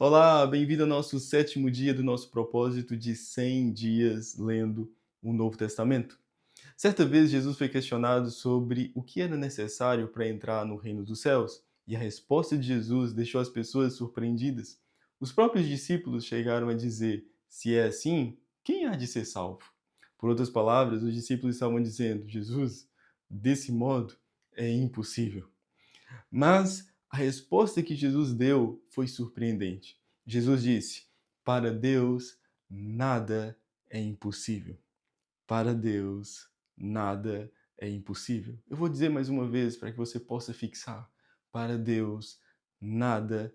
Olá, bem-vindo ao nosso sétimo dia do nosso propósito de 100 dias lendo o Novo Testamento. Certa vez, Jesus foi questionado sobre o que era necessário para entrar no reino dos céus, e a resposta de Jesus deixou as pessoas surpreendidas. Os próprios discípulos chegaram a dizer: se é assim, quem há de ser salvo? Por outras palavras, os discípulos estavam dizendo: Jesus, desse modo é impossível. Mas a resposta que Jesus deu foi surpreendente. Jesus disse: para Deus nada é impossível. Para Deus nada é impossível. Eu vou dizer mais uma vez para que você possa fixar. Para Deus nada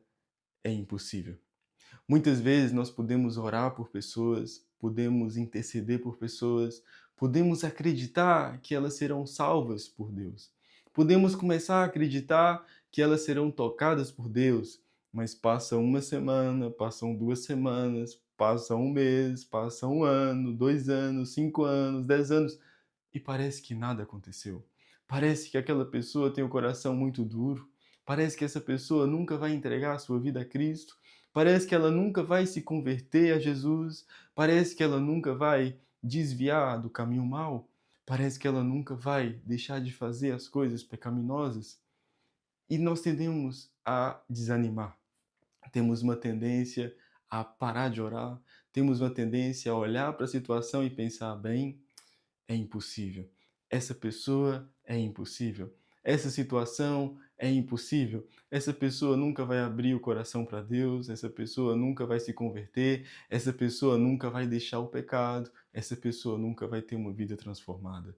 é impossível. Muitas vezes nós podemos orar por pessoas, podemos interceder por pessoas, podemos acreditar que elas serão salvas por Deus. Podemos começar a acreditar que elas serão tocadas por Deus, mas passa uma semana, passam 2 semanas, passa um mês, passa um ano, 2 anos, 5 anos, 10 anos e parece que nada aconteceu. Parece que aquela pessoa tem o coração muito duro. Parece que essa pessoa nunca vai entregar a sua vida a Cristo. Parece que ela nunca vai se converter a Jesus. Parece que ela nunca vai desviar do caminho mau. Parece que ela nunca vai deixar de fazer as coisas pecaminosas. E nós tendemos a desanimar. Temos uma tendência a parar de orar. Temos uma tendência a olhar para a situação e pensar: bem, é impossível. Essa pessoa é impossível. Essa situação é impossível. Essa pessoa nunca vai abrir o coração para Deus, essa pessoa nunca vai se converter, essa pessoa nunca vai deixar o pecado, essa pessoa nunca vai ter uma vida transformada.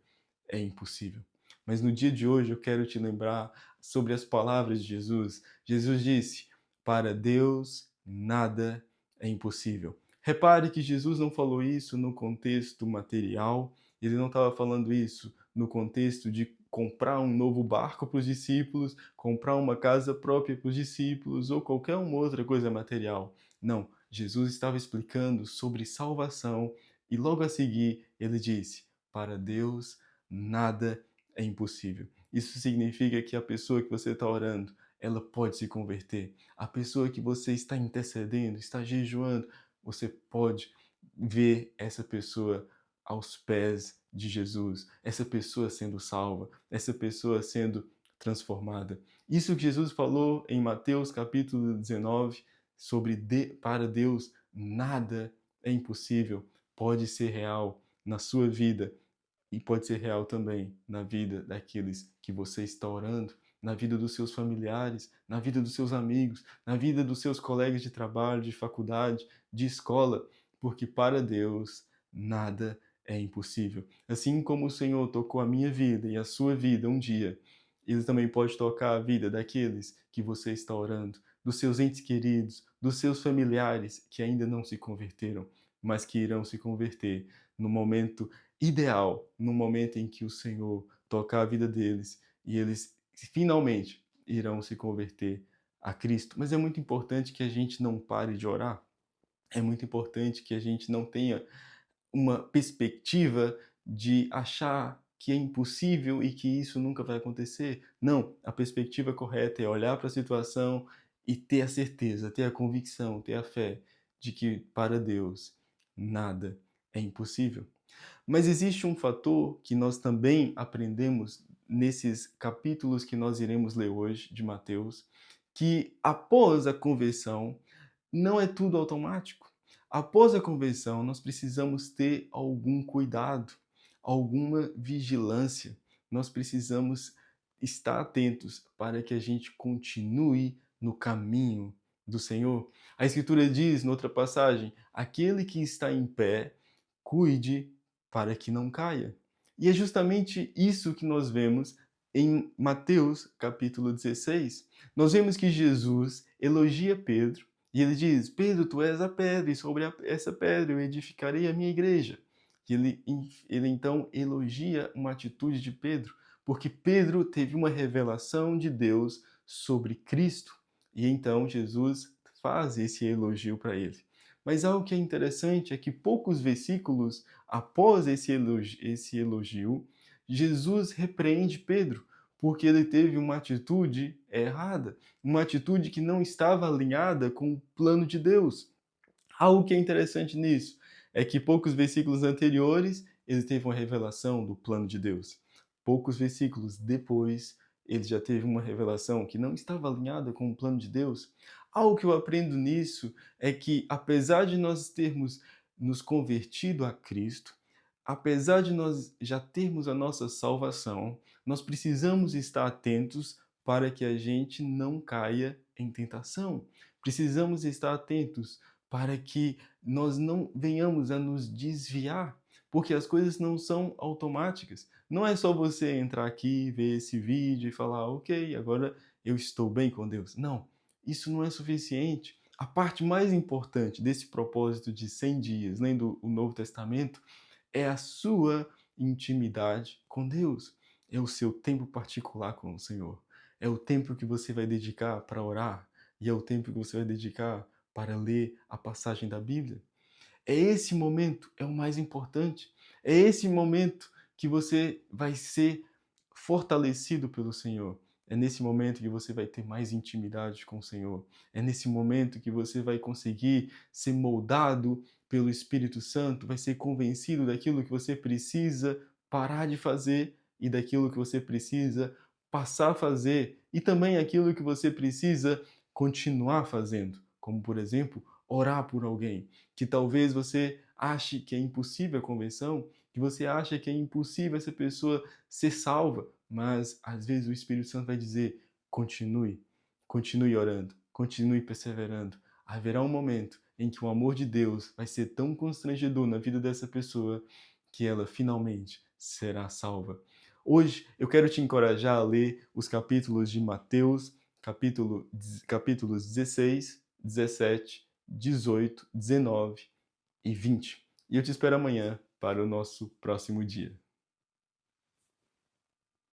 É impossível. Mas no dia de hoje eu quero te lembrar sobre as palavras de Jesus. Jesus disse: para Deus nada é impossível. Repare que Jesus não falou isso no contexto material, ele não estava falando isso no contexto de comprar um novo barco para os discípulos, comprar uma casa própria para os discípulos ou qualquer uma outra coisa material. Não, Jesus estava explicando sobre salvação e logo a seguir ele disse: para Deus nada é impossível. Isso significa que a pessoa que você está orando, ela pode se converter. A pessoa que você está intercedendo, está jejuando, você pode ver essa pessoa aos pés de Jesus, essa pessoa sendo salva, essa pessoa sendo transformada. Isso que Jesus falou em Mateus capítulo 19 sobre para Deus nada é impossível, pode ser real na sua vida e pode ser real também na vida daqueles que você está orando, na vida dos seus familiares, na vida dos seus amigos, na vida dos seus colegas de trabalho, de faculdade, de escola, porque para Deus nada é impossível. Assim como o Senhor tocou a minha vida e a sua vida um dia, Ele também pode tocar a vida daqueles que você está orando, dos seus entes queridos, dos seus familiares que ainda não se converteram, mas que irão se converter no momento ideal, no momento em que o Senhor tocar a vida deles e eles finalmente irão se converter a Cristo. Mas é muito importante que a gente não pare de orar. É muito importante que a gente não tenha uma perspectiva de achar que é impossível e que isso nunca vai acontecer. Não, a perspectiva correta é olhar para a situação e ter a certeza, ter a convicção, ter a fé de que para Deus nada é impossível. Mas existe um fator que nós também aprendemos nesses capítulos que nós iremos ler hoje de Mateus, que após a conversão não é tudo automático. Após a conversão, nós precisamos ter algum cuidado, alguma vigilância. Nós precisamos estar atentos para que a gente continue no caminho do Senhor. A Escritura diz, noutra passagem, aquele que está em pé, cuide para que não caia. E é justamente isso que nós vemos em Mateus capítulo 16. Nós vemos que Jesus elogia Pedro e ele diz: Pedro, tu és a pedra, e sobre essa pedra eu edificarei a minha igreja. E ele então elogia uma atitude de Pedro, porque Pedro teve uma revelação de Deus sobre Cristo. E então Jesus faz esse elogio para ele. Mas algo que é interessante é que poucos versículos após esse elogio, Jesus repreende Pedro, porque ele teve uma atitude errada, uma atitude que não estava alinhada com o plano de Deus. Algo que é interessante nisso é que poucos versículos anteriores ele teve uma revelação do plano de Deus. Poucos versículos depois ele já teve uma revelação que não estava alinhada com o plano de Deus. Algo que eu aprendo nisso é que, apesar de nós termos nos convertido a Cristo, apesar de nós já termos a nossa salvação, nós precisamos estar atentos para que a gente não caia em tentação. Precisamos estar atentos para que nós não venhamos a nos desviar, porque as coisas não são automáticas. Não é só você entrar aqui, ver esse vídeo e falar, ok, agora eu estou bem com Deus. Não, isso não é suficiente. A parte mais importante desse propósito de 100 dias, lendo o Novo Testamento, é a sua intimidade com Deus. É o seu tempo particular com o Senhor. É o tempo que você vai dedicar para orar e é o tempo que você vai dedicar para ler a passagem da Bíblia. É esse momento, é o mais importante. É esse momento que você vai ser fortalecido pelo Senhor. É nesse momento que você vai ter mais intimidade com o Senhor. É nesse momento que você vai conseguir ser moldado pelo Espírito Santo, vai ser convencido daquilo que você precisa parar de fazer e daquilo que você precisa passar a fazer e também aquilo que você precisa continuar fazendo, como por exemplo, orar por alguém, que talvez você ache que é impossível a conversão, que você acha que é impossível essa pessoa ser salva, mas às vezes o Espírito Santo vai dizer: continue, continue orando, continue perseverando. Haverá um momento em que o amor de Deus vai ser tão constrangedor na vida dessa pessoa que ela finalmente será salva. Hoje eu quero te encorajar a ler os capítulos de Mateus, capítulos 16, 17, 18, 19 e 20. E eu te espero amanhã para o nosso próximo dia.